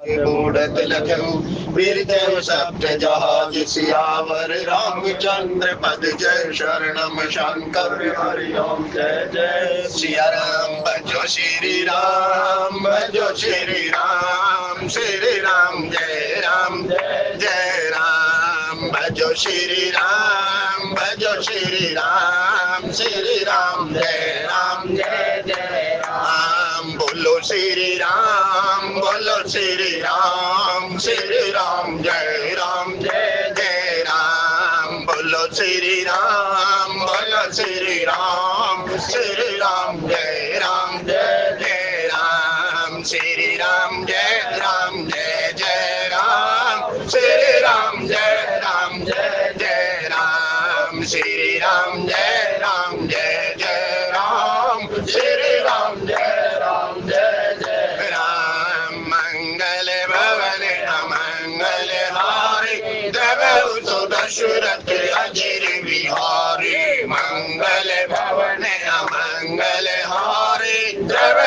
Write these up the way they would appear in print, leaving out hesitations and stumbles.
बूढ़त लखऊ वीर जय सप्त जहाज सियावर रामचंद्र पद जय शरणम शंकर हरि ओम जय जय सिया राम भजो श्री राम भजो श्री राम जय राम जय राम भजो श्री राम जय राम जय राम बोलो श्री राम जय राम जय राम बोलो श्री राम जय राम जय राम श्री राम जय जय राम श्री राम जय राम श्री राम जय जय राम श्री राम जय राम मंगल भवन अमंगल हारी देव दशरथ अजर बिहारी मंगल भवन अमंगल हारी देव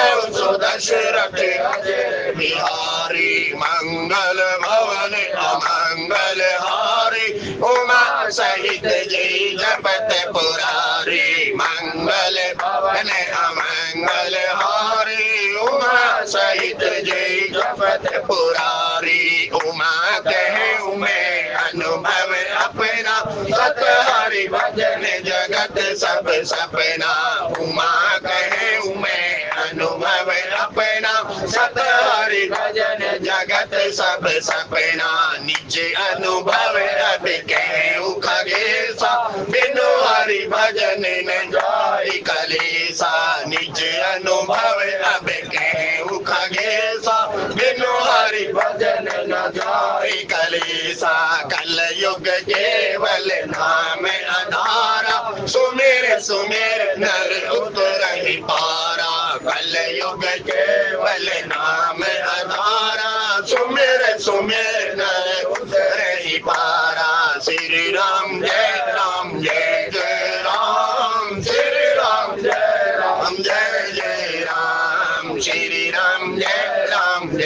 दशरथ अजर बिहारी मंगल भवन अमंगल हारी उमा सहित जय जपत पुरारी मंगल भवन अमंगल हारी उमा सहित जय जपत पुरारी उमा कहे उमे अनुभव अपना सत हरि भजन जगत सब सपना उमा कहे उमे अनुभव अपना सत हरि भजन जगत सब सपना निज अनुभव अब कहे खगेसा बिनु हरि भजन न जाय कलेसा निज अनुभव अब कहे खगेसा बिनु हरि भजन न जाय कलेसा कल युग केवल नाम आधारा सुमेर सुमेर नर उतरहि पारा कल युग केवल नाम आधारा सुमेर सुमेर नर उतरहि पारा श्री राम जय राम श्री राम जय राम श्री राम जय राम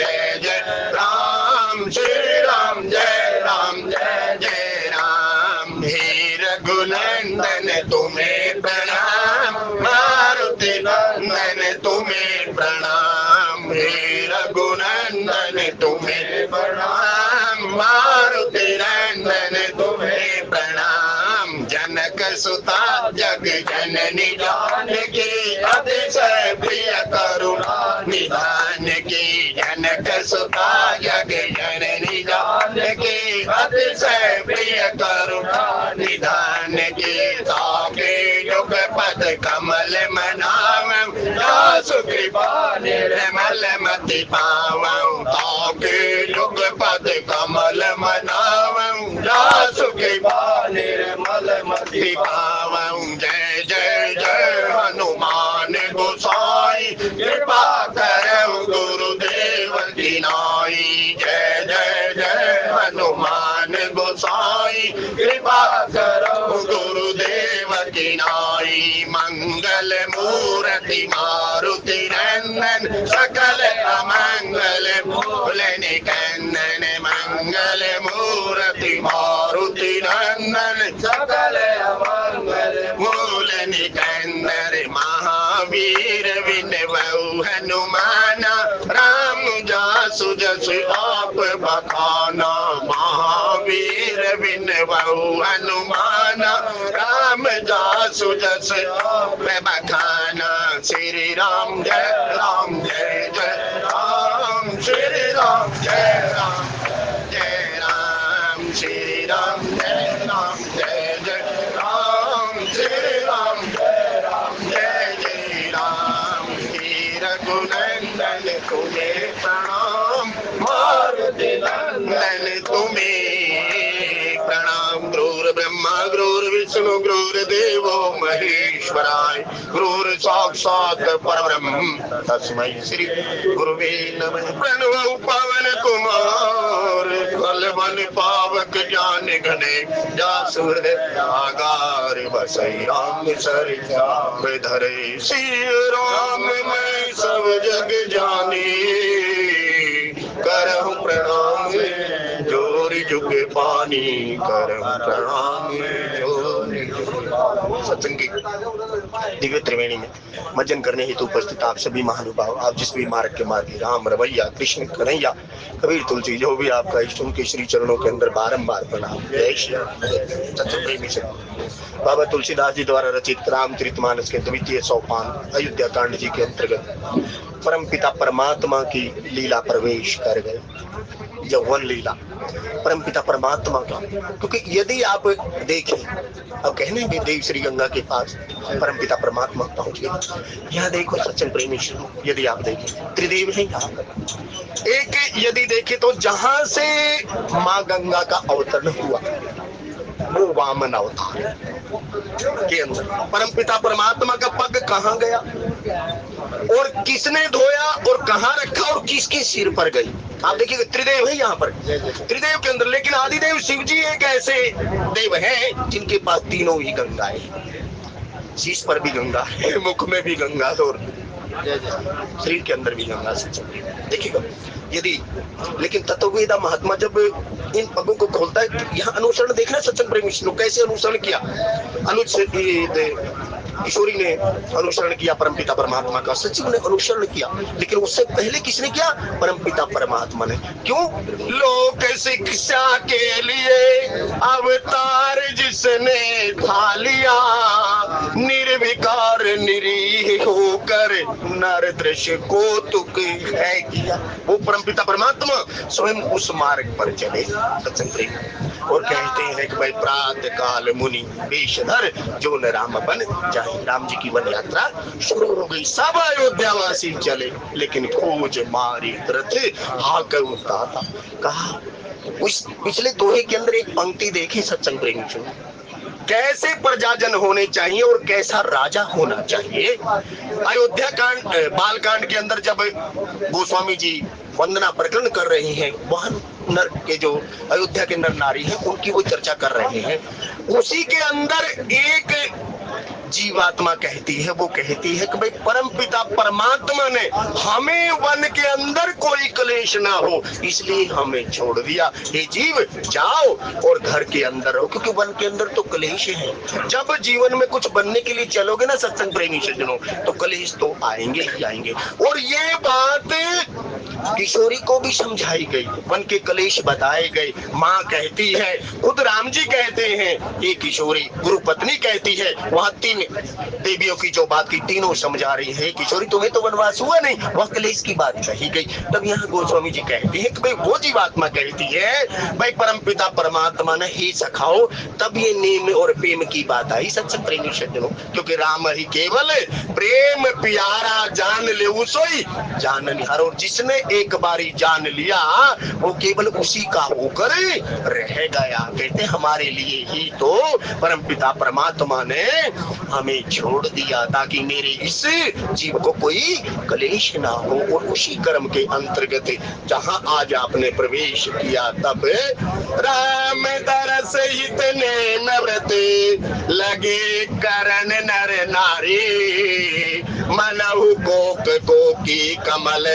श्री राम जय राम हे रघुनंदन तुम्हें प्रणाम मारुति नंदन तुम्हें प्रणाम हे रघुनंदन तुम्हें प्रणाम मारुति नंदन तुम्हें प्रणाम जनक सुता जग जननी जानकी अतिशय प्रिय करुणा निधान की जनक सुता जग जननी जानकी अतिशय प्रिय करुणा निधान की ताके युग पद कमल मनावं दासु कृपा निर्मल मति पावं ताके युग पद कमल मनावं दासु कृपा निर्मल मति पावं जय जय जय हनुमान गोसाई कृपा करौ गुरुदेव की नाई जय जय जय हनुमान गोसाई कृपा करौ गुरुदेव की नाई मंगल मूर्ति मारुति नंदन सकल अमंगल मूल निकंदन मंगल मूर्ति मारुति नंदन सकल अमंगल मूल निकंदन महावीर विनवौ हनुमाना राम जासु जस आप बखाना महावीर विनवौ हनुमाना राम जासु जस आप बखाना श्री राम जय राम श्री राम जय राम श्री राम जय राम श्री राम जय राम हे रघुनंदन तुम्हें प्रणाम मारुति नंदन तुम्हें प्रणाम गुरुर् ब्रह्मा गुरुर् विष्णु गुरुर्देवो महेश्वराय गुरुर् साक्षात् परब्रह्म तस्मै श्री गुरुवे नमः प्रणव पवन कुमार कलवन पावक ज्ञान घने जासुर आगार बसई राम सरिता धरे श्री राम मैं सब जग जानी करहु जुग पानी करम प्रणाम सत्संग की दिव्य त्रिवेणी में मज्जन करने हेतु उपस्थित आप सभी महानुभाव, आप जिस भी मार्ग के मार्गी, राम रवैया कृष्ण कन्हैया कबीर तुलसी जो भी आपका इष्ट, उनके श्री चरणों के अंदर बारंबार प्रणाम। जय श्री राम। सत्संग प्रेमी से बाबा तुलसीदास जी द्वारा रचित रामचरितमानस के द्वितीय सोपान अयोध्या कांड जी के अंतर्गत परम पिता परमात्मा की लीला प्रवेश कर गए। यौवन लीला परम पिता परमात्मा का, क्योंकि यदि आप देखें, अब कहने भी देव श्री गंगा के पास परम पिता परमात्मा पहुंच गए। यहाँ देखो सत्संग प्रेमी, यदि आप देखें त्रिदेव है यहाँ पर। एक यदि देखें तो जहां से माँ गंगा का अवतरण हुआ वो वामन अवतार के अंदर परम पिता परमात्मा का पग कहाँ गया और किसने धोया और कहाँ रखा और किसके सिर पर गई। आप देखिए त्रिदेव है यहाँ पर, त्रिदेव के अंदर। लेकिन आदिदेव शिव जी एक ऐसे देव हैं जिनके पास तीनों ही गंगाएं, शीश पर भी गंगा है, मुख में भी गंगा और शरीर के अंदर भी गंगा से देखिएगा यदि। लेकिन तत्ववेदा महात्मा जब इन पगों को खोलता है तो यहाँ अनुसरण देखना सत्संग प्रेमी लोग कैसे अनुसरण किया। किशोरी ने अनुसरण किया परमपिता परमात्मा का, सचिव ने अनुसरण किया, लेकिन उससे पहले किसने किया? परमपिता परमात्मा ने। क्यों? लोक शिक्षा के लिए अवतार जिसने था लिया, निर्विकार निरीह होकर नर दृश्य को तुक है किया। वो परमपिता परमात्मा स्वयं उस मार्ग पर चले सत्संग प्रेमी और कहते हैं कि भाई प्रातः काल मुनि वेशधर जो न राम बन जाए। राम जी की वन यात्रा शुरू हो गई, सब अयोध्यावासी चले, लेकिन खोज मारी रथ हाक उतारा। कहा उस पिछले दोहे के अंदर एक पंक्ति देखी सत्संग प्रेमी, कैसे प्रजाजन होने चाहिए और कैसा राजा होना चाहिए। अयोध्या कांड बाल कांड के अंदर जब गोस्वामी जी वंदना प्रकरण कर रहे हैं, वहां नर के जो अयोध्या के नर नारी हैं उनकी वो चर्चा कर रहे हैं। उसी के अंदर एक जीवात्मा कहती है, वो कहती है कि भाई परम पिता परमात्मा ने हमें वन के अंदर कोई क्लेश ना हो इसलिए हमें छोड़ दिया। हे जीव जाओ और घर के अंदर रहो, क्योंकि वन के अंदर तो क्लेश है। जब जीवन में कुछ बनने के लिए चलोगे ना सत्संग प्रेमी सज्जनों, तो क्लेश तो आएंगे ही आएंगे। और ये बात किशोरी को भी समझाई गई, वन के क्लेश बताए गए। माँ कहती है, खुद राम जी कहते हैं, ये किशोरी गुरु पत्नी कहती है, वहाँ तीन देवियों की जो बात की तीनों समझा रही है, किशोरी तुम्हें तो वनवास हुआ नहीं, वह क्लेश की बात कही गई। तब यहाँ गोस्वामी जी कहते हैं कि भाई वो जीवात्मा कहती है भाई परम पिता परमात्मा ने ही सखाओ, तब ये नेम और प्रेम की बात आई सत्संग प्रेमी सज्जनों, क्योंकि राम ही केवल प्रेम प्यारा जान ले सोई जान निहार। और जिसने एक बारी जान लिया वो केवल उसी का होकर रह गया। कहते हमारे लिए ही तो परम पिता परमात्मा ने हमें छोड़ दिया ताकि मेरे इस जीव को कोई क्लेश ना हो। और उसी कर्म के अंतर्गत जहां आज आपने प्रवेश किया, तब राम दरस हित नेम व्रत लगे करण नर नारी, मनहु को की कमल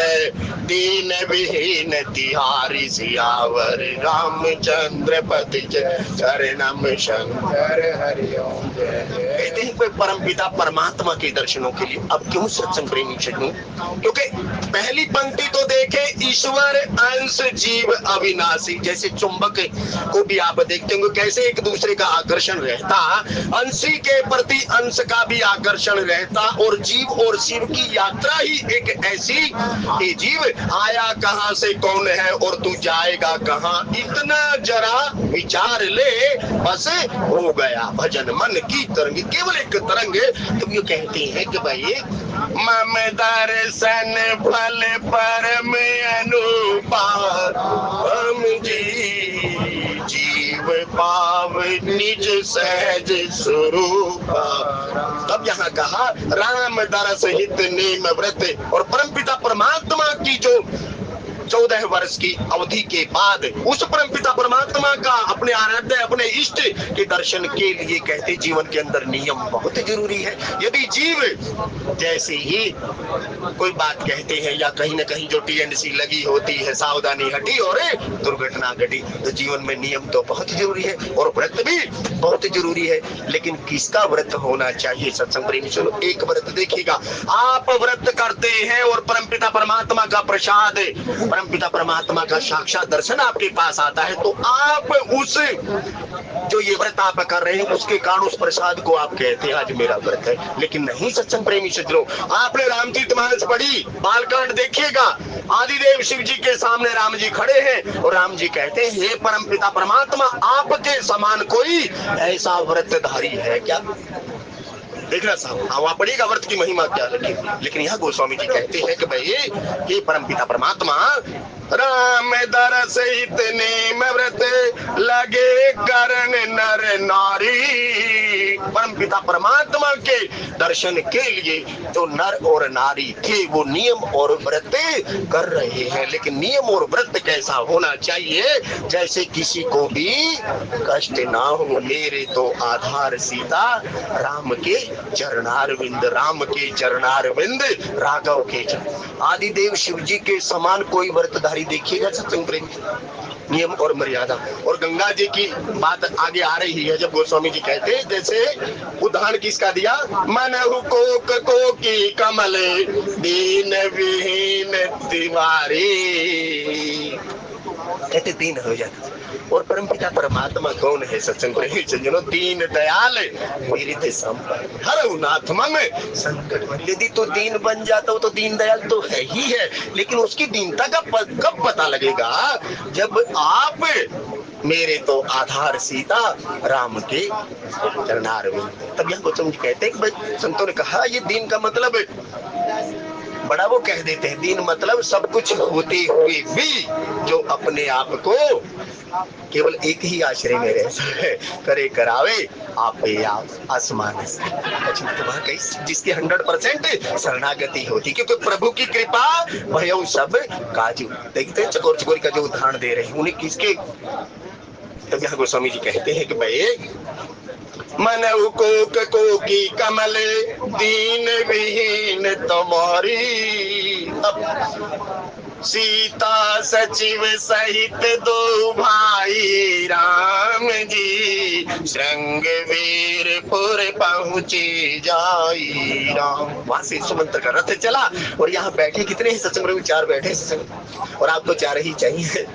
दीन विहीन तिहारी, सियावर रामचंद्र पति चरणम शंकर हरि ओम। कहते हैं कोई परम पिता परमात्मा के दर्शनों के लिए। अब क्यों सत्संग प्रेमी सज्जनों? क्योंकि पहली पंक्ति तो देखे, ईश्वर अंश जीव अविनाशी। जैसे चुंबक को भी आप देखते होंगे कैसे एक दूसरे का आकर्षण रहता, अंशी के प्रति अंश का भी आकर्षण रहता। और जीव और शिव की यात्रा ही एक ऐसी, ये जीव आया कहां से, कौन है और तू जाएगा कहां, इतना जरा विचार ले, बस हो गया भजन मन की तरंग, केवल एक तरंग। तो ये कहते हैं कि भाई मम दर्शन फल परम अनुपार, हम जीव पाव निज सहज स्वरूपा। तब यहाँ कहा राम दरस हित नेम व्रत, और परमपिता परमात्मा की जो 14 वर्ष की अवधि के बाद उस परमपिता परमात्मा का अपने आराध्य अपने इष्ट के दर्शन के लिए कहते जीवन के अंदर नियम बहुत जरूरी है। यदि जीव जैसे ही कोई बात कहते हैं या कहीं ना कहीं जो टीएनसी लगी होती है, सावधानी हटी और दुर्घटना घटी, तो जीवन में नियम तो बहुत जरूरी है और व्रत भी बहुत जरूरी है। लेकिन किसका व्रत होना चाहिए सत्संग प्रेमी? चलो एक व्रत देखिएगा, आप व्रत करते हैं और परमपिता परमात्मा का प्रसाद, परमपिता परमात्मा का साक्षात दर्शन आपके पास आता है, तो आप उस जो ये व्रत आप कर रहे हैं उसके कारण उस प्रसाद को आप कहते हैं आज मेरा व्रत है। लेकिन नहीं सत्संग प्रेमी सज्जनों, आपने रामचरितमानस पढ़ी, बालकांड देखिएगा, आदिदेव शिव जी के सामने राम जी खड़े हैं और राम जी कहते हैं हे परमपिता परमात्मा, आपके समान कोई ऐसा व्रतधारी है क्या? देखना साहब, हाँ वहाँ पड़ेगा व्रत की महिमा क्या लगी। लेकिन यहाँ गोस्वामी जी कहते हैं कि भाई ये परमपिता परमात्मा राम दरस इतने में व्रत लगे करण नर नारी। परमपिता परमात्मा के दर्शन के लिए जो नर और नारी थे वो नियम और व्रत कर रहे हैं। लेकिन नियम और व्रत कैसा होना चाहिए? जैसे किसी को भी कष्ट ना हो। मेरे तो आधार सीता राम के चरणारविंद, राम के चरणारविंद, राघव के आदिदेव शिव जी के समान कोई व्रतधारी देखिएगा सत्संग प्रेम, नियम और मर्यादा। और गंगा जी की बात आगे आ रही है जब गोस्वामी जी कहते हैं, जैसे उदाहरण किसका दिया, मनहु को की कमल दीन विहीन तिवारी, कहते दीन हो जाता। और परमपिता परमात्मा कौन है सत्संग प्रेमी सज्जनों? दीन दयाल मेरे थे संपन्न हरहु नाथ मन संकट। यदि तो दीन बन जाता हो तो दीन दयाल तो है ही है, लेकिन उसकी दीनता का कब पता लगेगा? जब आप मेरे तो आधार सीता राम के चरणारविंद। तब यहाँ गौतम जी कहते हैं कि भाई संतों ने कहा ये दीन का मतलब बड़ा वो कह देते हैं, दीन मतलब सब कुछ होते हुए भी जो अपने आप को केवल एक ही आश्रय में रहता है, करे करावे आपे आप आसमान से। तो वहाँ कहीं जिसकी 100% शरणागति होती, क्योंकि प्रभु की कृपा भयो सब काजू। देखते हैं चकोर चकोरी का जो उदाहरण दे रहे हैं उन्हें किसके, तब यहाँ गोस्वामी जी कहते हैं कि भाई मनहु को की कमल दीन विहीन तुम्हारी। सीता सचिव सहित दो भाई राम जी, श्रृंगवीरपुर पहुँचे जाई राम। वहां से सुमंत्र का रथ चला और यहाँ बैठे कितने हैं सत्संग में? 4 बैठे सत्संग, और आपको 4 ही चाहिए।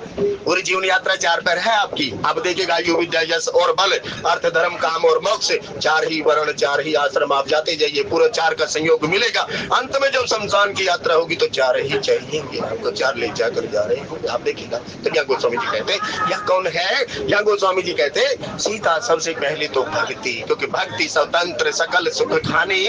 पूरी जीवन यात्रा 4 पैर है आपकी। आप देखिएगा आयु विद्या यश और बल, अर्थ धर्म काम और मोक्ष, 4 ही वर्ण 4 ही आश्रम, आप जाते जाइए, पूरा 4 का संयोग मिलेगा। अंत में जब शमशान की यात्रा होगी तो 4 ही चाहिए, आपको 4 ले जाकर जा रहे हो, आप देखिएगा। तो यहाँ गोस्वामी जी कहते हैं यह कौन है? यहाँ गोस्वामी जी कहते हैं सीता सबसे पहले तो भक्ति, क्योंकि भक्ति स्वतंत्र सकल सुख खाने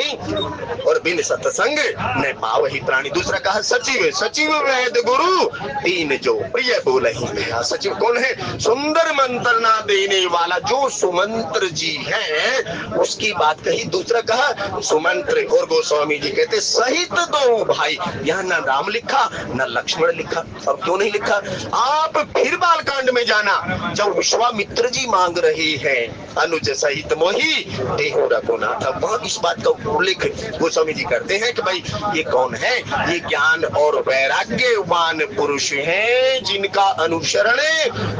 और बिन सत्संग न पाव ही प्राणी। दूसरा कहा सचिव, सचिव वेद गुरु तीन जो प्रिय बोल ही गया। सचिव कौन है? सुंदर मंत्रणा देने वाला जो सुमंत्र जी है उसकी बात कही। दूसरा कहा सुमंत्र, और गोस्वामी जी कहते सहित 2 भाई। यहाँ न राम लिखा न लक्ष्मण लिखा। अब क्यों नहीं लिखा? आप फिर बालकांड में जाना, जब विश्वामित्र जी मांग रहे हैं अनुज सहित मोही देहु रघुनाथ, वहां इस बात का उल्लेख गोस्वामी जी करते हैं कि भाई ये कौन है? ये ज्ञान और वैराग्यवान पुरुष हैं जिनका अनुसरण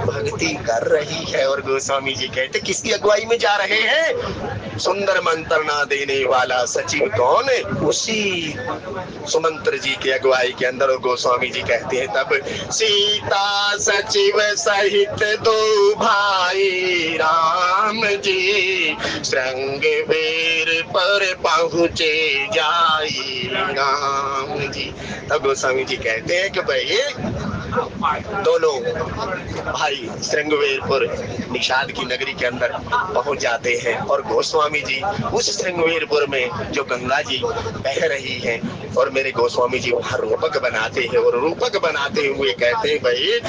भक्ति कर रही है। और गोस्वामी जी कहते किसकी अगुवाई में जा रहे हैं? सुंदर मंत्रणा देने वाला सचिव कौन? उसी सुमंत्र जी की अगुवाई के अंदर। गोस्वामी जी कहते हैं तब सीता सचिव सहित 2 भाई राम जी, श्रृंगवीर पर पहुँचे जाई राम जी। तब गोस्वामी जी कहते हैं कि भाई दोनों भाई श्रृंगवीरपुर निषाद की नगरी के अंदर पहुंच जाते हैं। और गोस्वामी जी उस श्रृंगवीरपुर में जो गंगा जी बह रही हैं और मेरे गोस्वामी जी वहां रूपक बनाते हैं, और रूपक बनाते हुए कहते हैं भाई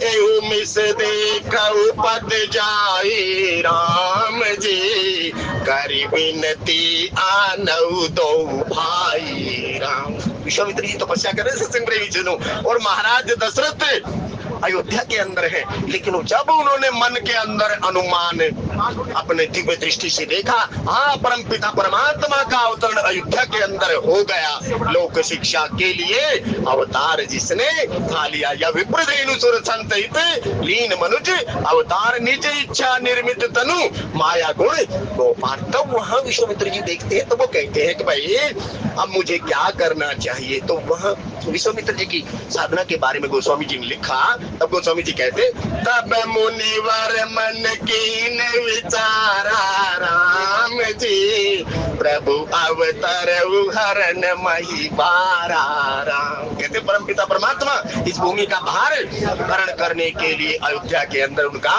एहु मिस देखऊ पद जाई राम जी, करी विनती आनऊ 2 भाई राम। विश्वामित्र जी तपस्या कर रहे सत्संग प्रेमी जनों, और महाराज दशरथ अयोध्या के अंदर है। लेकिन जब उन्होंने मन के अंदर अनुमान अपने दिव्य दृष्टि से देखा, हाँ परम पिता परमात्मा का अवतरण अयोध्या के अंदर हो गया। लोक शिक्षा के लिए अवतार जिसने खा लिया, या विप्रधेनु सुर संतहित लीन मनुज अवतार निज इच्छा निर्मित तनु माया गुण गोपाल। तब वहां विश्वामित्र जी देखते हैं तो वो कहते हैं कि भाई अब मुझे क्या करना चाहिए। तो वहां विश्वामित्र जी की साधना के बारे में गोस्वामी जी ने लिखा। तब गोस्वामी जी कहते, तब मुनिवर मन कीन विचारा राम जी प्रभु अवतर हरण मही बारा राम। कहते परम पिता परमात्मा इस भूमि का भार हरण करने के लिए अयोध्या के अंदर उनका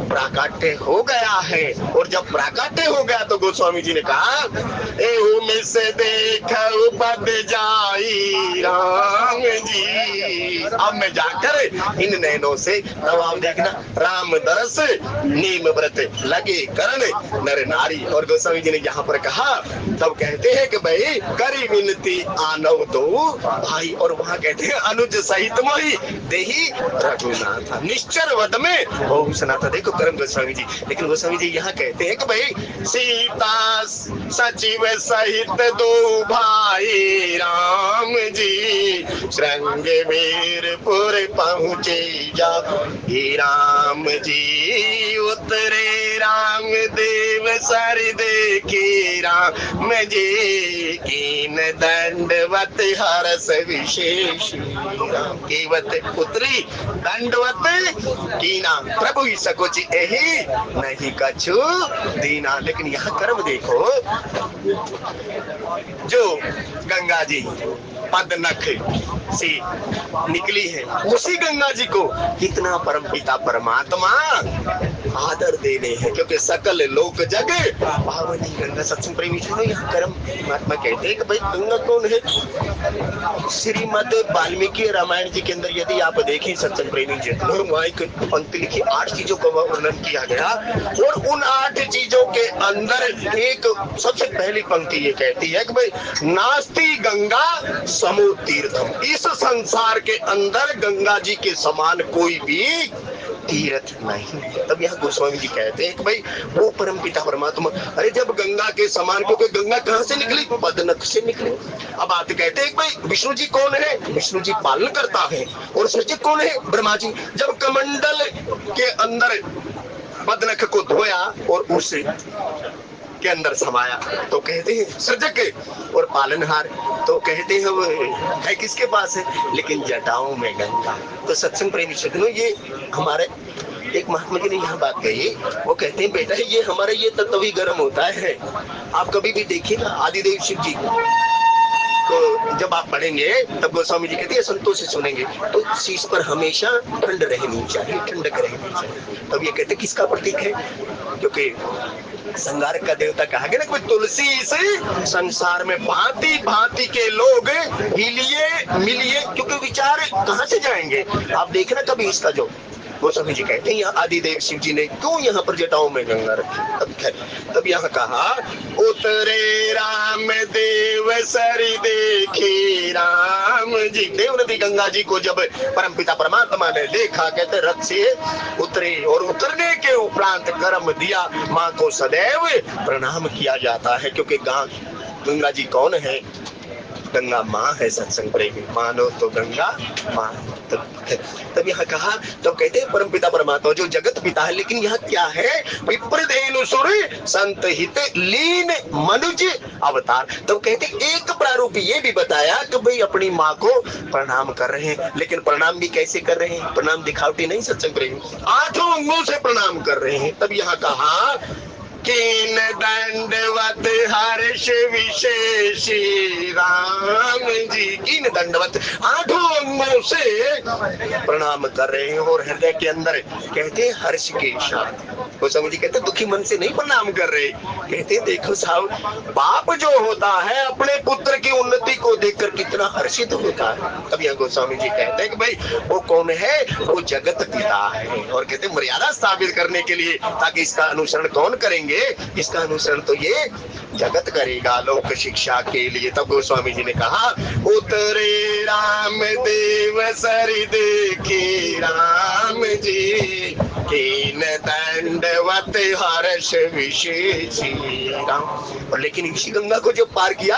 प्राकट्य हो गया है। और जब प्राकट्य हो गया तो गोस्वामी जी ने कहा, एहू में से देख पद जाई राम जी। अब मैं जाकर इन नैनों से, तब आप देखना, राम दरस नीम व्रत लगे करण नर नारी। और गोस्वामी जी ने यहाँ पर कहा, तब कहते हैं कि भाई करी विनती आनव दो भाई। और वहां कहते हैं अनुज सहित मोहि देही रघुनाथ निश्चर वद में हो सुनाता। देखो कर्म गोस्वामी जी। लेकिन गोस्वामी जी यहाँ कहते हैं कि भाई सीता सचिव सहित दो भाई राम जी श्रृंग वीरपुर पहुँचे जा हे राम जी। उतरे राम देव सर देखे राम जी कीन दंडवत हरस विशेष राम केवत उतरी दंडवत कीना प्रभु ही सकुच यही नहीं कछु दीना। लेकिन यहाँ कर्म देखो, जो गंगा जी पदनख से निकली है, उसी गंगा जी को कितना परम पिता परमात्मा आदर देने हैं, क्योंकि सकल लोक जग पावनी गंगा। सत्संग प्रेमी जनों, यहाँ कर्म महात्मा कहते हैं कि भाई गंगा कौन है। श्रीमद वाल्मीकि रामायण जी के अंदर यदि आप देखें सत्संग प्रेमी जनों, वहाँ एक पंक्ति लिखी, 8 चीजों का वर्णन किया गया। और उन 8 चीजों के अंदर एक सबसे पहली पंक्ति ये कहती है कि भाई नास्ति गंगा समो तीर्थम। इस संसार के अंदर गंगा जी के समान कोई भी तीर्थ नहीं। तब यहाँ गोस्वामी जी कहते हैं कि भाई वो परम पिता परमात्मा, अरे जब गंगा के समान, क्योंकि गंगा कहाँ से निकली, पदनख से निकली। अब आते कहते हैं कि भाई विष्णु जी कौन है, विष्णु जी पालन करता है। और सृजक कौन है, ब्रह्मा जी। जब कमंडल के अंदर पदनख को धोया और उसे के अंदर समाया तो कहते हैं सृजक। और पालनहार तो कहते हैं वो है किसके पास है, लेकिन जटाओं में गंगा। तो सत्संग प्रेमी सज्जनों, ये हमारे एक महात्मा जी ने यहाँ बात कही। वो कहते हैं बेटा ये हमारा ये तभी गर्म होता है। आप कभी भी देखिएगा आदिदेव शिव जी तो जब आप पढ़ेंगे तब गोस्वामी जी कहते हैं संतोष से सुनेंगे तो शीश पर हमेशा ठंड रहनी चाहिए, ठंडक रहनी चाहिए। तब ये कहते किसका प्रतीक है, क्योंकि संगारक का देवता कहा गया ना कि तुलसी से संसार में भांति भांति के लोग हिलिए मिलिए, क्योंकि विचार कहाँ से जाएंगे। आप देखना कभी इसका जो गोस्वामी जी कहते हैं यहाँ आदिदेव शिव जी ने क्यों यहाँ पर जटाओं में गंगा रखी। तब यहाँ कहा उतरे राम देव सरी देखी राम जी। देव नदी गंगा जी को जब परम पिता परमात्मा ने देखा, कहते रथ से उतरे और उतरने के उपरांत कर्म दिया। माँ को सदैव प्रणाम किया जाता है, क्योंकि गंगा जी कौन है, गंगा माँ है। सत्संग प्रेमी मानो तो गंगा माँ। तब यहाँ कहा, तब कहते हैं परम पिता परमात्मा जो जगत पिता है। लेकिन यहाँ क्या है, विप्रधेनु सुर संत हित लीन मनुज अवतार। तब कहते एक प्रारूप ये भी बताया कि भाई अपनी माँ को प्रणाम कर रहे हैं, लेकिन प्रणाम भी कैसे कर रहे हैं, प्रणाम दिखावटी नहीं सत्संग प्रेमी, 8 अंगों से प्रणाम कर रहे हैं। तब यहाँ कहा कीन दंडवत हर्ष विशेषी राम जी। कीन दंडवत 8 अंगों से प्रणाम कर रहे हैं और हृदय के अंदर कहते हैं हर्ष के साथ। गोस्वामी जी कहते दुखी मन से नहीं प्रणाम कर रहे, कहते देखो साहब, बाप जो होता है अपने पुत्र की उन्नति को देखकर कितना हर्षित होता है। तब यह गोस्वामी जी कहते हैं कि भाई वो कौन है, वो जगत पिता है। और कहते मर्यादा स्थापित करने के लिए, ताकि इसका अनुसरण कौन करेंगे, इसका अनुसरण तो ये जगत करेगा लोक शिक्षा के लिए। तब गोस्वामी जी ने कहा उतरे राम देव सरि देखी राम जी, कीन दंडवत हर्ष विशेषी राम। और लेकिन इसी गंगा को जो पार किया,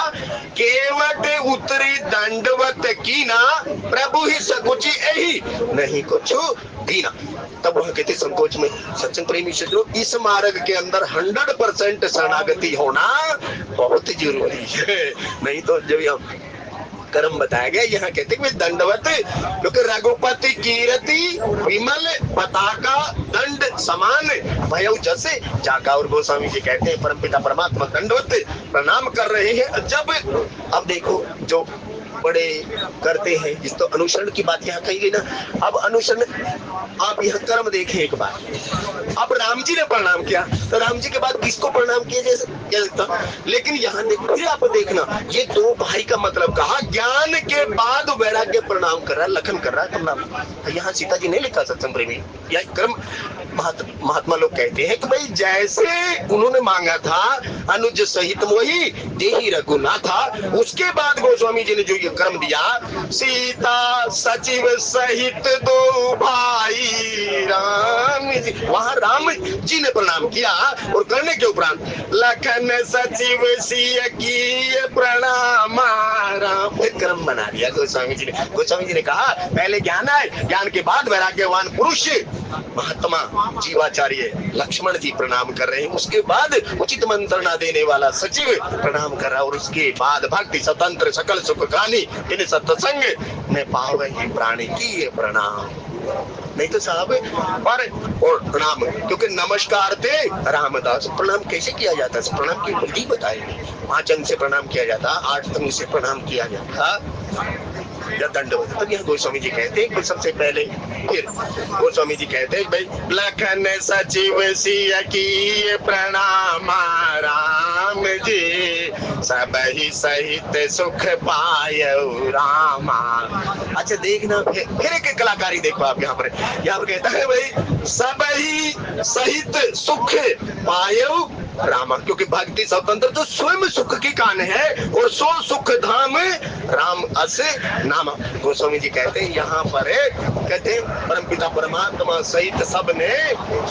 केवट उतरी दंडवत कीना, प्रभु ही सकुची यही नहीं कुछ दीना। तब वह कहते संकोच में सत्संग प्रेमी जो इस मार्ग के अंदर 100% शरणागति होना बहुत जरूरी है। नहीं तो जब हम कर्म बताया गया, यहाँ कहते हैं दंडवत, क्योंकि रघुपति कीर्ति विमल पताका दंड समान भयउ जैसे जाका। और गोस्वामी जी कहते हैं परमपिता परमात्मा दंडवत प्रणाम कर रहे हैं। जब अब देखो जो बड़े करते हैं, जिस तो अनुसरण की बात यहाँ कही गई ना। अब अनुसरण, आप यह कर्म देखें एक बार। अब राम जी ने प्रणाम किया, तो राम जी के बाद किसको प्रणाम किया जा सकता? लेकिन यहाँ देखो, फिर आप देखना, ये दो भाई का मतलब कहा, ज्ञान के बाद वैराग्य प्रणाम कर रहा है, लखन कर रहा है प्रणाम। यहाँ सीता जी नहीं लिखा सत्संग प्रेमी, यह कर्म महात्मा लोग कहते हैं कि भाई जैसे उन्होंने मांगा था अनुज सहित मोही देही रघुनाथा, उसके बाद गोस्वामी जी ने जो ये कर्म दिया, सीता सचिव सहित दो भाई राम जी, वहां राम जी ने प्रणाम किया। और करने के उपरांत लखन सचिव सिय की प्रणाम राम, फिर कर्म बना दिया गोस्वामी जी ने। गोस्वामी जी ने कहा पहले ज्ञान है, ज्ञान के बाद वैराग्यवान पुरुष महात्मा जीवाचार्य लक्ष्मण जी प्रणाम कर रहे हैं, उसके बाद उचित मंत्रणा देने वाला सचिव प्रणाम कर रहा है, और उसके बाद भक्ति स्वतंत्र सकल सुख गानी इन सत्संग में पावे प्राणी की प्रणाम। नहीं तो साहब और प्रणाम, क्योंकि नमस्कार थे रामदास। प्रणाम कैसे किया जाता है, प्रणाम की विधि बताएंगे। 5 अंग से प्रणाम किया जाता, 8 अंग से प्रणाम किया जाता या दंडवत। तब यहाँ गोस्वामी जी कहते हैं कि सबसे पहले, फिर गोस्वामी जी कहते हैं भाई लखन सचिव सिय की प्रणाम राम जी, सब ही सहित सुख पायउ रामा। अच्छा देखना, फिर एक कलाकारी देखो आप यहाँ पर कहता है भाई सब ही सहित सुख पायउ रामा, क्योंकि भक्ति स्वतंत्र तो स्वयं सुख की कान है, और सो सुख धाम राम अस नामा। गोस्वामी जी कहते हैं यहाँ पर कहते हैं परमपिता परमात्मा सहित सब ने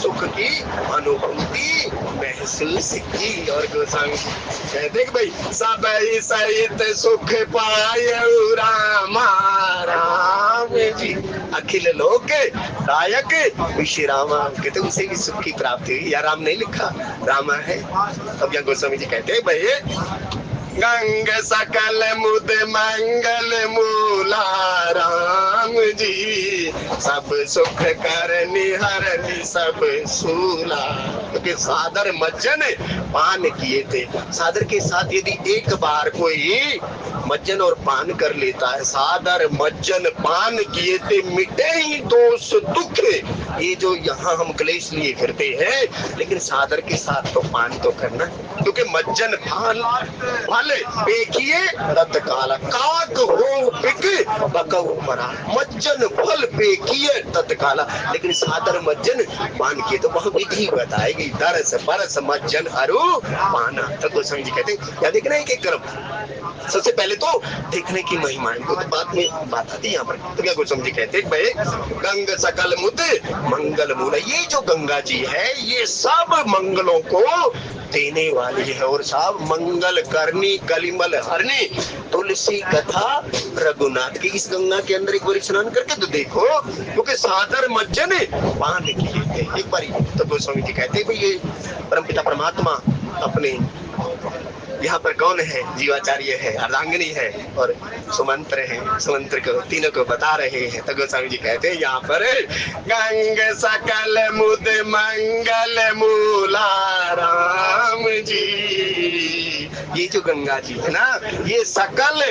सुख की अनुभूति महसूस की। और गोस्वामी कहते हैं भाई सब ही सहित सुख पायउ रामा राम जी, अखिल लोक दायक विश्व रामा। कहते उसे भी सुख की प्राप्ति हुई, या राम नहीं लिखा, रामा है। अब यहाँ गोस्वामी जी कहते हैं भाई गंग सकल मुद मंगल मूला राम जी, सब सुख करनी हरनी सब सूला। क्योंकि सादर मज्जन पान किए थे, सादर के साथ यदि एक बार कोई मज्जन और पान कर लेता है, सादर मज्जन पान किए थे मिटे ही दोष दुख। ये जो यहाँ हम क्लेश लिए फिरते हैं, लेकिन सादर के साथ तो पान तो करना, क्योंकि मज्जन फल पेखिए तत्काल काक हो पिक बकऊ मरा। मज्जन फल पेखिए तत्काल, लेकिन सादर मज्जन पान किए तो वह विधि बताएगी, दरस बरस मज्जन अरु पाना। तो गोस्वामी जी कहते हैं क्या देखना है कि कर्म सबसे पहले तो देखने की महिमा है, तो बाद में बात आती है यहाँ पर। तो क्या गोस्वामी जी कहते हैं भाई गंग सकल मुद मंगल मूल, ये जो गंगा जी है ये सब मंगलों को देने वाली है, और सब मंगल करनी कलिमल हरनी तुलसी कथा रघुनाथ की। इस गंगा के अंदर एक बार स्नान करके तो देखो, क्योंकि सादर मज्जन पान किए एक बार। तो गोस्वामी जी कहते हैं भाई ये परमपिता परमात्मा अपने यहाँ पर कौन है, जीवाचार्य है, अर्धांगिनी है और सुमंत्र है, सुमंत्र को तीनों को बता रहे हैं। तो गोस्वामी जी कहते हैं यहाँ पर गंग सकल मुद मंगल मूला राम जी, ये जो गंगा जी है ना, ये सकल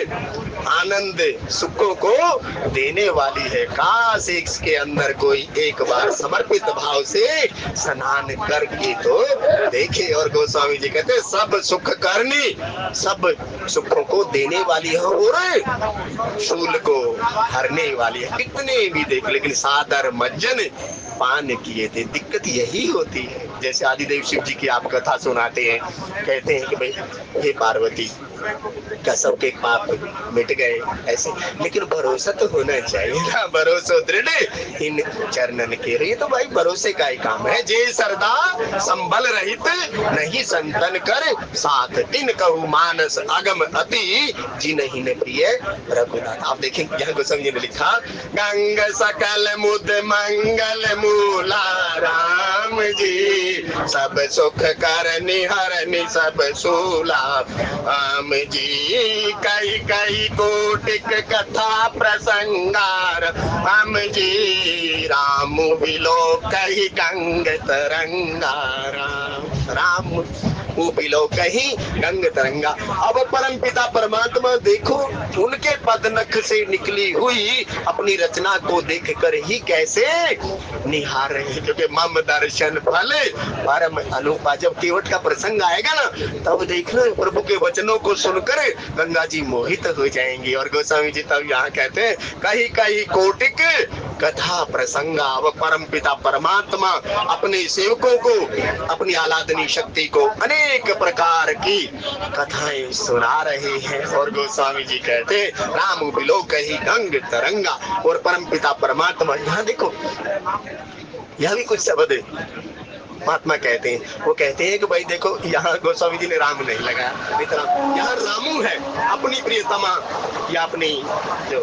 आनंद सुखों को देने वाली है। काश इसके अंदर कोई एक बार समर्पित भाव से स्नान करके तो देखे। और गोस्वामी जी कहते सब सुख करनी, सब सुखों को देने वाली है और शूल को हरने वाली है। कितने भी देख, लेकिन सादर मज्जन पान किए थे। दिक्कत यही होती है। जैसे आदिदेव शिव जी की आप कथा सुनाते हैं, कहते हैं कि भाई हे पार्वती का सबके पाप मिट गए ऐसे, लेकिन भरोसा तो होना चाहिए ना। भरोसा दृढ़ इन चरणन के रही, तो भाई भरोसे का ही काम है। जे सरदा संबल रहित नहीं संतन कर साथ, तिन कहु मानस अगम अति जिनहि ने प्रिय रघुनाथ। आप देखें यहाँ गोस्वामी जी ने लिखा, गंग सकल मुद मंगल मूला राम जी, सब सुख करनि हरनि सब सूला राम जी। कई कई कोटिक कथा प्रसंगार राम जी, राम बिलो कही गंग तरंगा राम बिलो कहीं गंग तरंगा। अब परम पिता परमात्मा देखो उनके पदनख से निकली हुई अपनी रचना को देखकर ही कैसे निहार रहे हैं, क्योंकि मम दर्शन फल परम अनुपा। जब केवट का प्रसंग आएगा ना, तब देखना प्रभु के वचनों को सुनकर गंगा जी मोहित हो जाएंगी। और गोस्वामी जी तब यहाँ कहते हैं, कहीं कहीं कोटिक कथा प्रसंगा। अब परम पिता परमात्मा अपने सेवकों को अपनी आलादनी शक्ति को अनेक प्रकार की कथाएं सुना रहे हैं। और गोस्वामी जी कहते हैं, राम बिलो कही गंग तरंगा। और परम पिता परमात्मा यहाँ देखो, यह भी कुछ शब्द महात्मा कहते हैं। वो कहते हैं कि भाई देखो, यहाँ गोस्वामी जी ने राम नहीं लगाया, इतना यहाँ रामू है अपनी प्रियतमा या अपनी जो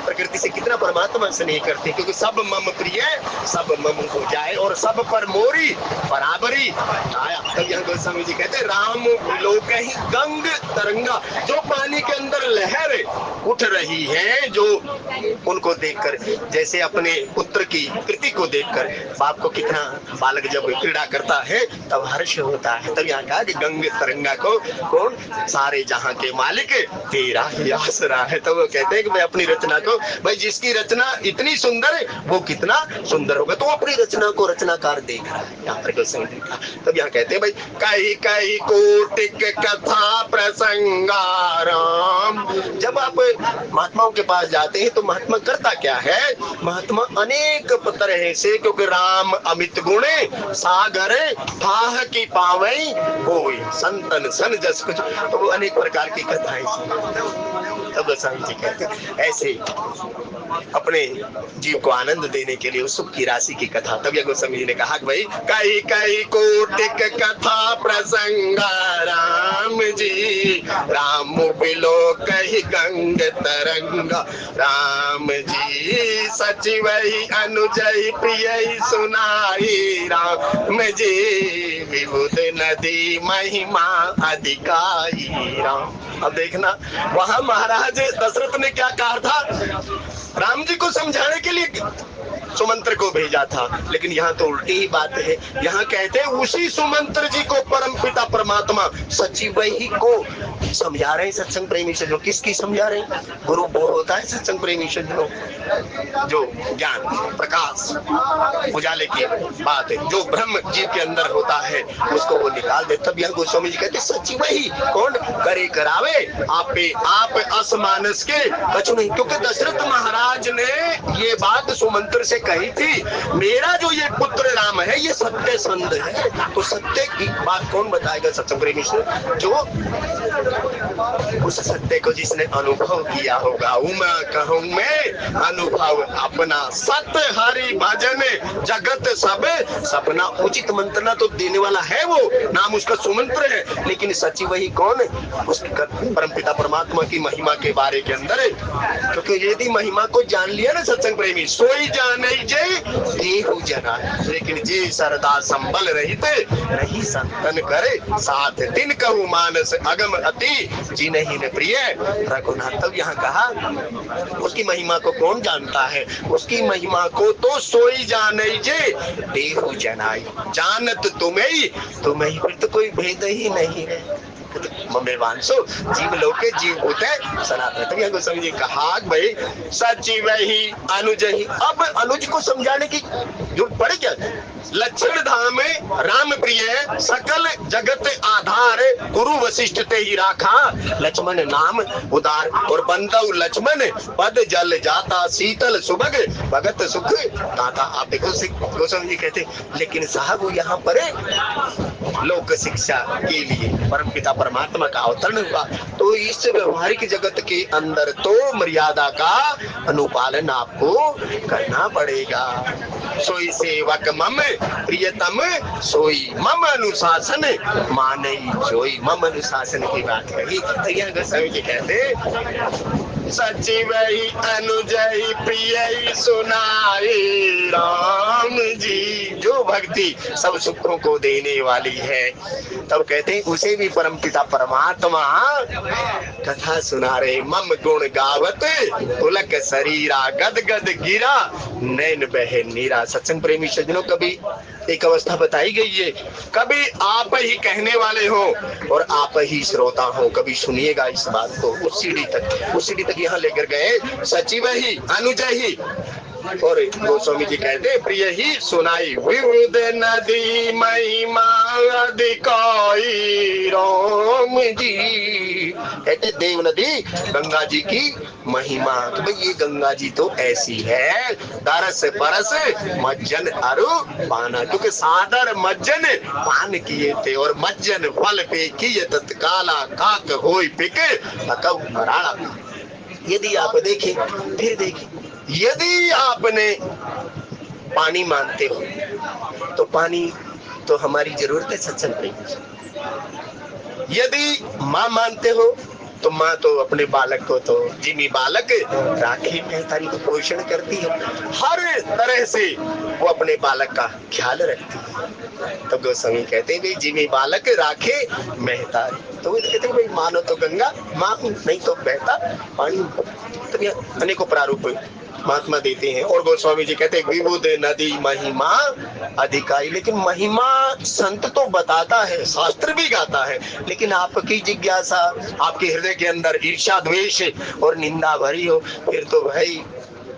प्रकृति से कितना परमात्मा स्नेह करते हैं, क्योंकि सब मम प्रिय सब मम हो जाए और सब पर मोरी बराबरी आया। तब यहाँ गोस्वामी जी कहते हैं, राम लोक ही गंग तरंगा। जो पानी के अंदर लहर उठ रही है, जो उनको देखकर, जैसे अपने पुत्र की कृति को देखकर बाप को कितना बालक जब क्रीड़ा करता है तब हर्ष होता है। तब यहाँ कहा कि गंग तरंगा को कौन, सारे जहां के मालिक तेरा ही आसरा है। तो वो कहते हैं कि मैं अपनी रचना को, भाई जिसकी रचना इतनी सुंदर है वो कितना सुंदर होगा, तो अपनी रचना को रचनाकार देख रहा है। यहाँ पर तब यहाँ कहते हैं, भाई कई कई कोटिक कथा प्रसंगाराम। जब आप महात्माओं के पास जाते हैं तो महात्मा करता क्या है, महात्मा अनेक तरह से, क्योंकि राम अमित गुणे सागर थाह की पावई होई संतन सन जस कुछ, तो वो अनेक प्रकार की कथाएं तब गोस्वामी जी कहते हैं ऐसे अपने जीव को आनंद देने के लिए उस सुख की राशि की कथा। तब यह गोस्वामी जी ने कहा कि भाई कई कई कोटिक कथा प्रसंगा राम जी, राम बिलो कही गंग तरंगा राम जी, सचिव अनुजय प्रिय सुनाई राम जी, विबुध नदी महिमा अधिकाई राम। अब देखना वहां महाराज दशरथ ने क्या कहा था, राम जी को समझाने के लिए सुमंत्र को भेजा था, लेकिन यहाँ तो उल्टी ही बात है। यहाँ कहते हैं उसी सुमंत्र जी को परम पिता परमात्मा सचिव ही को समझा रहे हैं सत्संग प्रेमी से। जो किसकी समझा रहे हैं, गुरु वो होता है सत्संग प्रेमी से जो ज्ञान प्रकाश उजाले की बात है, जो ब्रह्म जीव के अंदर होता है उसको वो निकाल दे। तब यह गोस्वामी जी कहते सचिव ही कौन करे करावे आप असमानस के कछु नहीं। क्योंकि दशरथ महाराज ने ये बात सुमंत्र से कही थी, मेरा जो ये पुत्र राम है ये सत्य संध है। तो सत्य की बात कौन बताएगा सत्संग प्रेमी से, जो उस सत्य को जिसने अनुभव किया होगा। उमा कहूं मैं अनुभव अपना, सत्य हरि भजन जगत सब सपना। उचित मंत्रणा तो देने वाला है, वो नाम उसका सुमंत्र है, लेकिन सचिव ही कौन है, उसका परमपिता परमात्मा की महिमा के बारे के अंदर। क्योंकि यदि महिमा को जान लिया ना सत्संग प्रेमी, सोई जाने जय देहु जना, लेकिन जे सरदा संबल रहित नहीं संतन करे साथ, दिन कहूँ मानस अगम अति जिनहि ने प्रिय रघुनाथ। तब यहाँ कहा उसकी महिमा को कौन जानता है, उसकी महिमा को तो सोई जाने जे देहु जनाई, जानत तुम्हें फिर तो कोई भेद ही नहीं है। ममे वांसो जीव लोके जीव भूते सनातन। तभी गोस्वामी जी कहा भाई सचिव ही अनुज ही। अब अनुज को समझाने की जरूरत पड़े क्या? लक्षण धाम राम प्रिय सकल जगत आधार गुरु वशिष्ठ ते ही राखा लक्ष्मण नाम उदार। और बंदव लक्ष्मण पद जल जाता शीतल सुभग भगत सुख दाता। आप देखो गोस्वामी जी कहते लेकिन साहब वो यहाँ पर लोक शिक्षा के लिए परमपिता परमात्मा का अवतरण हुआ, तो इस व्यवहारिक जगत के अंदर तो मर्यादा का अनुपालन आपको करना पड़ेगा। सोई सेवक मम प्रियतम सोई मम अनुशासन माने जोई। मम अनुशासन की बात कही तो यह गोस्वामी जी कहते सचिव ही अनुज ही प्रिय ही सुनाए राम जी। जो भक्ति सब सुखों को देने वाली है, तब कहते हैं उसे भी परमपिता परमात्मा कथा सुना रहे। मम गुण गावत पुलक शरीरा गद गद गिरा नैन बहे नीरा। सत्संग प्रेमी सज्जनों, कभी एक अवस्था बताई गई है, कभी आप ही कहने वाले हो और आप ही श्रोता हो। कभी सुनिएगा इस बात को। उस सीढ़ी तक यहाँ लेकर गए सचिव ही अनुज ही। और गोस्वामी जी कहते प्रिय ही सुनाई विविध नदी महिमा अधिकाई राम जी। कहते देव नदी गंगा जी की महिमा। तो भाई ये गंगा जी तो ऐसी है दरस परस मज्जन अरु पाना। क्योंकि सादर मज्जन पान किए थे और मज्जन फल पे किए तत्काला काक होई पिके अकब हराड़ा। यदि आप देखें फिर देखें, यदि आपने पानी मानते हो तो पानी तो हमारी जरूरत है सत्संग प्रेमी। यदि माँ मानते हो तो माँ तो अपने बालक को तो जिमी बालक राखी महतारी को पोषण करती है, हर तरह से वो अपने बालक का ख्याल रखती है। तो गोस्वामी कहते हैं भाई जिमी बालक राखे महतारी। तो कहते हैं भाई मानो तो गंगा माँ, नहीं तो बहता पानी। तो अनेकों प्रारूप महात्मा देते हैं। और गोस्वामी जी कहते हैं विबुध नदी महिमा अधिकारी। लेकिन महिमा संत तो बताता है, शास्त्र भी गाता है, लेकिन आपकी जिज्ञासा, आपके हृदय के अंदर ईर्ष्या द्वेष और निंदा भरी हो, फिर तो भाई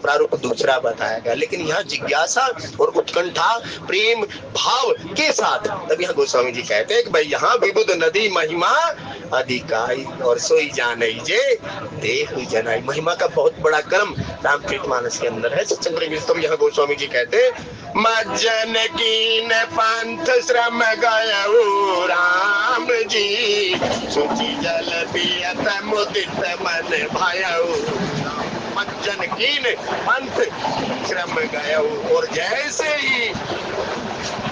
प्रारूप दूसरा बताएगा। लेकिन यहाँ जिज्ञासा और उत्कंठा प्रेम भाव के साथ, तब यहाँ गोस्वामी जी कहते हैं कि भाई यहाँ विबुध नदी महिमा अधिकाई और सोई जाने जे देह जनाई। महिमा का बहुत बड़ा क्रम रामचरितमानस के अंदर है। सत्संग तब यहाँ गोस्वामी जी कहते मज्जन कीन पंथ श्रम गयो राम जी सुचि जल पियत मुदित मन भयउ। मज्जन कीन पंथ श्रम गयो। और जैसे ही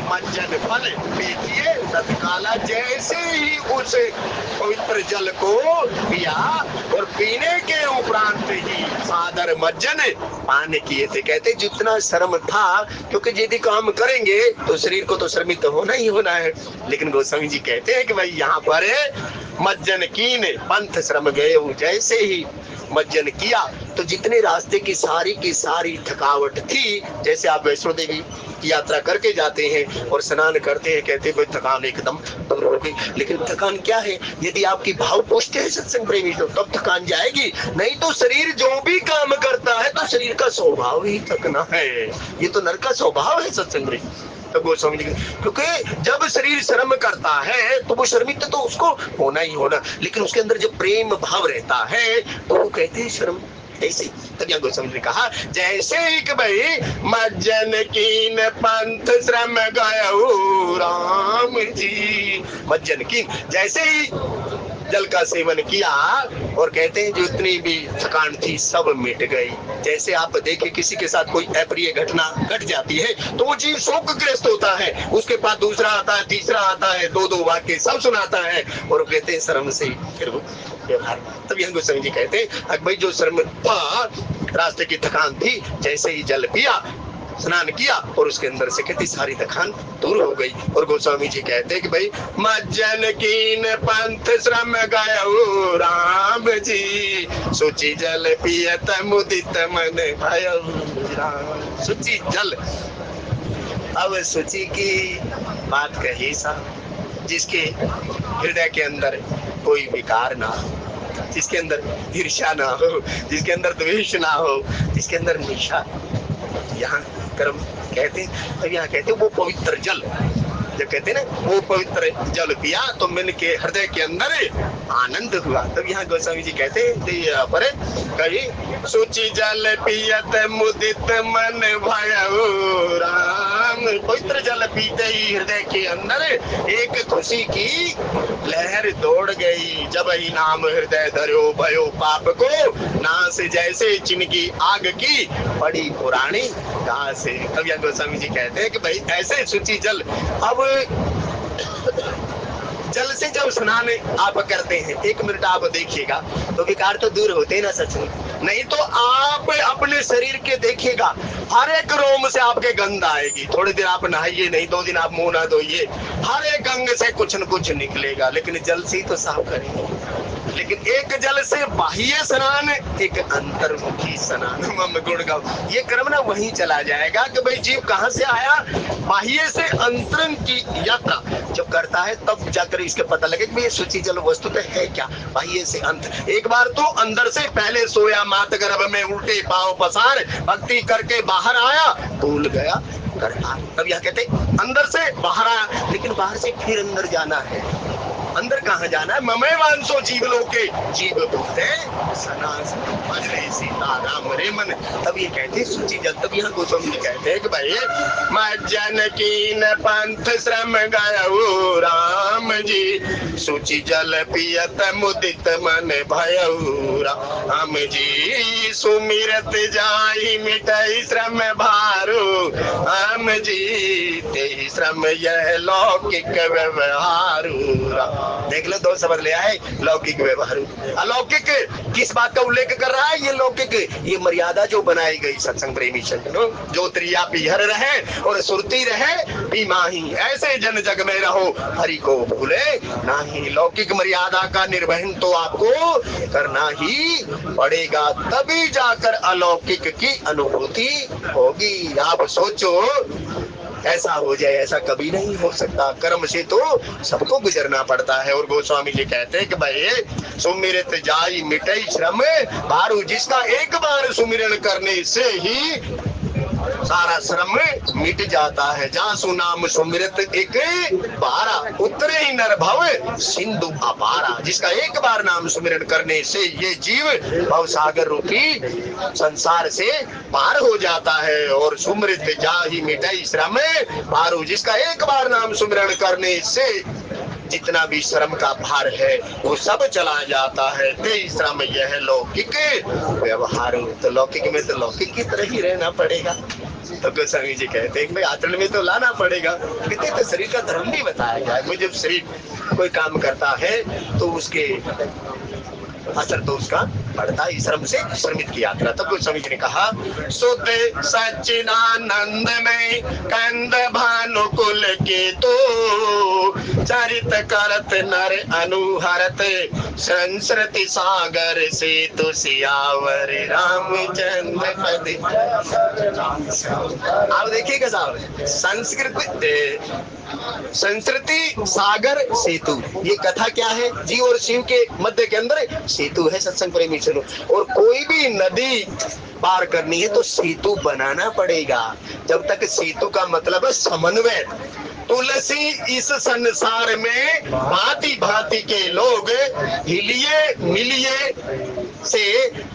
मज्जन फल पीजिए तत्काला, जैसे ही उस पवित्र जल को पिया और पीने के उपरांत ही सादर मज्जन पान किए थे। कहते जितना श्रम था, क्योंकि यदि काम करेंगे तो शरीर को तो श्रमित होना ही होना है। लेकिन गोस्वामी जी कहते हैं कि भाई यहाँ पर मज्जन कीन पंथ श्रम गए। जैसे ही मज्जन किया तो जितने रास्ते की सारी थकावट थी, जैसे आप वैष्णो देवी की यात्रा करके जाते हैं और स्नान करते हैं, कहते हैं थकान एकदम दूर हो गई। लेकिन थकान क्या है? यदि आपकी भाव पुष्ट है सत्संग प्रेमी तो तब थकान जाएगी, नहीं तो शरीर जो भी काम करता है तो शरीर का स्वभाव ही थकना है। ये तो नर का स्वभाव है सत्संग प्रेमी। तो गोस्वामी जी, क्योंकि जब शरीर श्रम करता है तो वो श्रमित तो उसको होना ही होना, लेकिन उसके अंदर जब प्रेम भाव रहता है तो वो कहते हैं श्रम ऐसे। तब गोस्वामी ने कहा जैसे एक भाई मज्जन कीन पंथ श्रम गयो राम जी। मज्जन कीन, जैसे ही जल का सेवन किया और कहते हैं जितनी भी थकान थी सब मिट गई। जैसे आप देखें किसी के साथ कोई अप्रिय घटना घट जाती है तो वो जीव शोकग्रस्त होता है, उसके पास दूसरा आता है, तीसरा आता है, दो वाक्य सब सुनाता है और कहते हैं शर्म से फिर वो व्यवहार। तब यह गोस्वामी जी कहते हैं भाई जो शर्म था, रास्ते की थकान थी, जैसे ही जल पिया स्नान किया और उसके अंदर से कहती सारी थकान दूर हो गई। और गोस्वामी जी कहते हैं कि भाई मज्जन कीन पंथ श्रम गयो राम जी सुचि जल पियत मुदित मन भयउ। सुचि जल, अब सुचि की बात कही सा, जिसके हृदय के अंदर कोई विकार ना हो, जिसके अंदर ईर्ष्या ना हो, जिसके अंदर द्वेष ना हो, जिसके अंदर निशा, यहाँ कर्म कहते, तब यहाँ कहते वो पवित्र जल, जब कहते ना वो पवित्र जल पिया तो मन के हृदय के अंदर आनंद हुआ। तब यहाँ गोस्वामी जी कहते पर कही सूची जल पियत मुदित मन भयउ राम। पवित्र जल पीते ही हृदय के अंदर एक खुशी की लहर दौड़ गई। जब ही नाम हृदय धरो भयो पाप को नाश, जैसे चिनकी आग की पड़ी पुरानी घास। तब यहाँ गोस्वामी जी कहते हैं कि भाई ऐसे सूची जल, अब जल से जब स्नान आप करते हैं 1 मिनट आप देखिएगा तो विकार तो दूर होते हैं ना सच में, नहीं तो आप अपने शरीर के देखिएगा हर एक रोम से आपके गंध आएगी। थोड़ी देर आप नहाइए नहीं, 2 दिन आप मुंह ना धोइए, हर एक अंग से कुछ न कुछ निकलेगा, लेकिन जल से ही तो साफ करेंगे। लेकिन एक जल से बाह्य स्नान, एक अंतर्मुखी स्नान, मम गुण गाओ, ये क्रम ना वहीं चला जाएगा कि भाई जीव कहाँ से आया, बाह्य से अंतरंग की यात्रा जब करता है तब जाकर इसके पता लगे कि ये सूची जल वस्तु तो है क्या, बाह्य से अंत। एक बार तो अंदर से पहले सोया मात गर्भ में उल्टे पांव पसार, भक्ति करके बाहर आया भूल गया करता। तब यह कहते अंदर से बाहर आया, लेकिन बाहर से फिर अंदर जाना है। अंदर कहाँ जाना है, ममे वांसो जीव लोके, जीव बोलते सनास भजरे सीता राम रे मन। तब ये कहते सूची जल। तब यहाँ गोस्वामी जी कहते हैं कि भाई मैं जानकी न पंथ श्रम गयऊ राम जी, सूची जल पियत मुदित मन भयऊ राम जी, सुमिरत जाहि मिटई श्रम भारू राम जी, तेहि श्रम यह लौकिक व्यवहारू। देख लो 2 शब्द ले आए, लौकिक व्यवहार। अलौकिक किस बात का उल्लेख कर रहा है, ये लौकिक ये मर्यादा जो बनाई गई सत्संग प्रेमी चंदनो, जो त्रिया पिहर रहे और सुरती रहे पीमाही, ऐसे जन जग में रहो हरि को भूले नाही। लौकिक मर्यादा का निर्वहन तो आपको करना ही पड़ेगा, तभी जाकर अलौकिक की अनुभूति होगी। आप सोचो ऐसा हो जाए, ऐसा कभी नहीं हो सकता। कर्म से तो सबको गुजरना पड़ता है। और गोस्वामी जी कहते हैं कि भाई सुमिरत जाई मिटई श्रम भारू, जिसका एक बार सुमिरन करने से ही सारा श्रम मिट जाता है। जहाँ सुनाम सुमिरत एक बारा, उतरे ही नर भव सिंधु अपारा, जिसका एक बार नाम सुमिरन करने से ये जीव भव सागर रूपी संसार से पार हो जाता है। और सुमिरत जाहि मिटई श्रम भारू, जिसका एक बार नाम सुमिरन करने से जितना भी श्रम का भार है वो सब चला जाता है। ते श्रम यह लौकिक व्यवहार, तो लौकिक में तो लौकिक की तरह ही रहना पड़ेगा। तो गोस्वामी जी कहते हैं भाई आचरण में तो लाना पड़ेगा। कहते तो शरीर का धर्म भी बताया गया है। जब शरीर कोई काम करता है तो उसके असर तो उसका पड़ता है, श्रम से श्रमित की यात्रा। तब गोस्वामी जी ने कहा शुद्ध सच्चिदानंद में कंद भानुकुल के तो चरित करत नर अनुहरत संस्कृति सागर से तो सियावर रामचंद्र पद। आप देखिएगा साहब, संस्कृति सागर सेतु, ये कथा क्या है, जीव और शिव के मध्य के अंदर सेतु है सत्संग प्रेमी चलो। और कोई भी नदी पार करनी है तो सेतु बनाना पड़ेगा। जब तक सेतु का मतलब है समन्वय। तुलसी इस संसार में भांति भांति के लोग हिलिए मिलिए से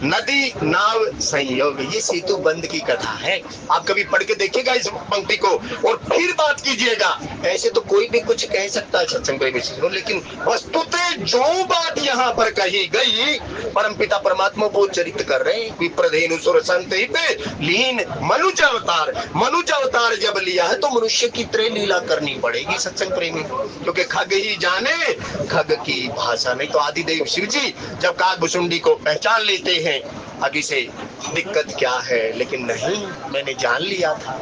नदी नाव संयोग, ये सेतु बंद की कथा है। आप कभी पढ़ के देखिएगा इस पंक्ति को और फिर बात कीजिएगा। ऐसे तो कोई भी कुछ कह सकता है सत्संग प्रेमी, लेकिन वस्तुतः जो बात यहाँ पर कही गई परमपिता परमात्मा को चरित कर रहे हैं। विप्रधेनु सुर संत लीन मनुज अवतार, मनुज अवतार जब लिया है तो मनुष्य की तरह लीला करनी पड़ेगी सत्संग प्रेमी, क्योंकि खग ही जाने खग की भाषा। नहीं तो आदिदेव शिव जी जब कागभुसुंडी को पहचान लेते हैं आगे से दिक्कत क्या है, लेकिन नहीं मैंने जान लिया था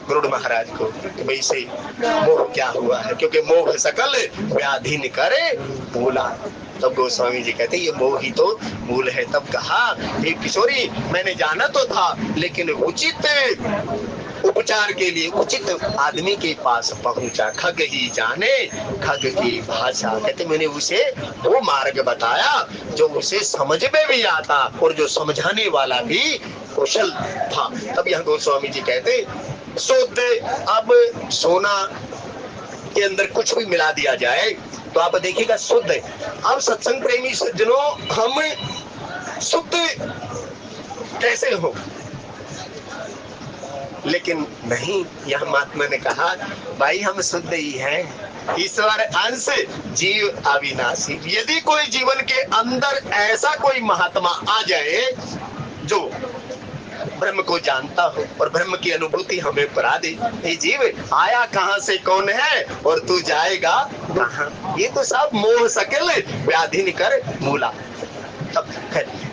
गरुड़ महाराज को कि भाई से मोह क्या हुआ है, क्योंकि मोह सकल व्याधि न करे बोला। तब गोस्वामी जी कहते ये मोह ही तो मूल है। तब कहा हे किशोरी मैंने जाना तो था, लेकिन उपचार के लिए उचित आदमी के पास पहुंचा। खग ही जाने खग की भाषा, कहते मैंने उसे वो मार्ग बताया जो उसे समझ में भी आता और जो समझाने वाला भी कुशल था। तब यहाँ गोस्वामी जी कहते शुद्ध, अब सोना के अंदर कुछ भी मिला दिया जाए तो आप देखिएगा शुद्ध है। अब सत्संग प्रेमी सज्जनों, हम शुद्ध कैसे हो? लेकिन नहीं, यह महात्मा ने कहा भाई हम शुद्ध ही हैं, ईश्वर अंश जीव अविनाशी। यदि कोई जीवन के अंदर ऐसा कोई महात्मा आ जाए जो ब्रह्म को जानता हो और ब्रह्म की अनुभूति हमें करा दे, ये जीव आया कहाँ से, कौन है और तू जाएगा कहाँ, ये तो सब मोह सकल व्याधि कर मूला।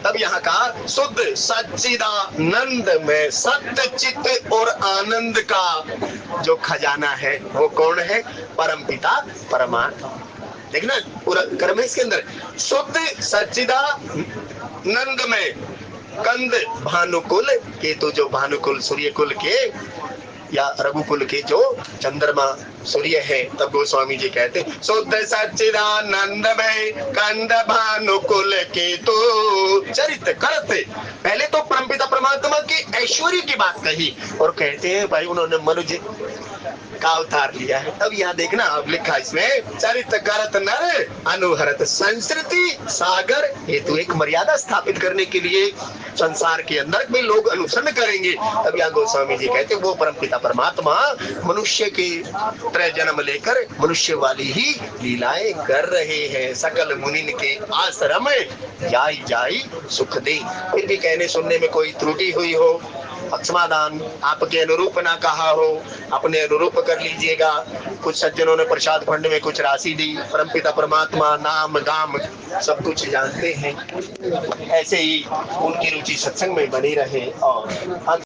तब यहाँ कहा शुद्ध सच्चिदानंद में सत्य चित्त और आनंद का जो खजाना है वो कौन है? परम पिता परमात्मा। देखना पूरा कर्म है इसके अंदर। शुद्ध सच्चिदानंद में कंद भानुकुल के, तो जो भानुकुल सूर्यकुल के या रघुकुल के जो चंद्रमा सूर्य है, तब गोस्वामी जी कहते शुद्ध सच्चिदानंद में कंद भानुकुल के तो चरित करते। पहले तो परमपिता परमात्मा के ऐश्वर्य की बात कही और कहते हैं भाई उन्होंने मनुष्य का अवतार लिया है। अब यहाँ देखना, अब लिखा इसमें चरित करत नर अनुहरत संस्कृति सागर हेतु, एक मर्यादा स्थापित करने के लिए संसार के अंदर भी लोग अनुसरण करेंगे। अब यहाँ गोस्वामी जी कहते वो परमपिता परमात्मा मनुष्य के तरह जन्म लेकर मनुष्य वाली ही लीलाएं कर रहे हैं। सकल मुनिन के आश्रम जाई जाई सुख दे। फिर भी कहने सुनने में कोई त्रुटि हुई हो, क्षमादान, आपके अनुरूप ना कहा हो, अपने अनुरूप कर लीजिएगा। कुछ सज्जनों ने प्रसाद फंड में कुछ राशि दी, परमपिता परमात्मा नाम गाम सब कुछ जानते हैं। ऐसे ही उनकी रुचि सत्संग में बनी रहे और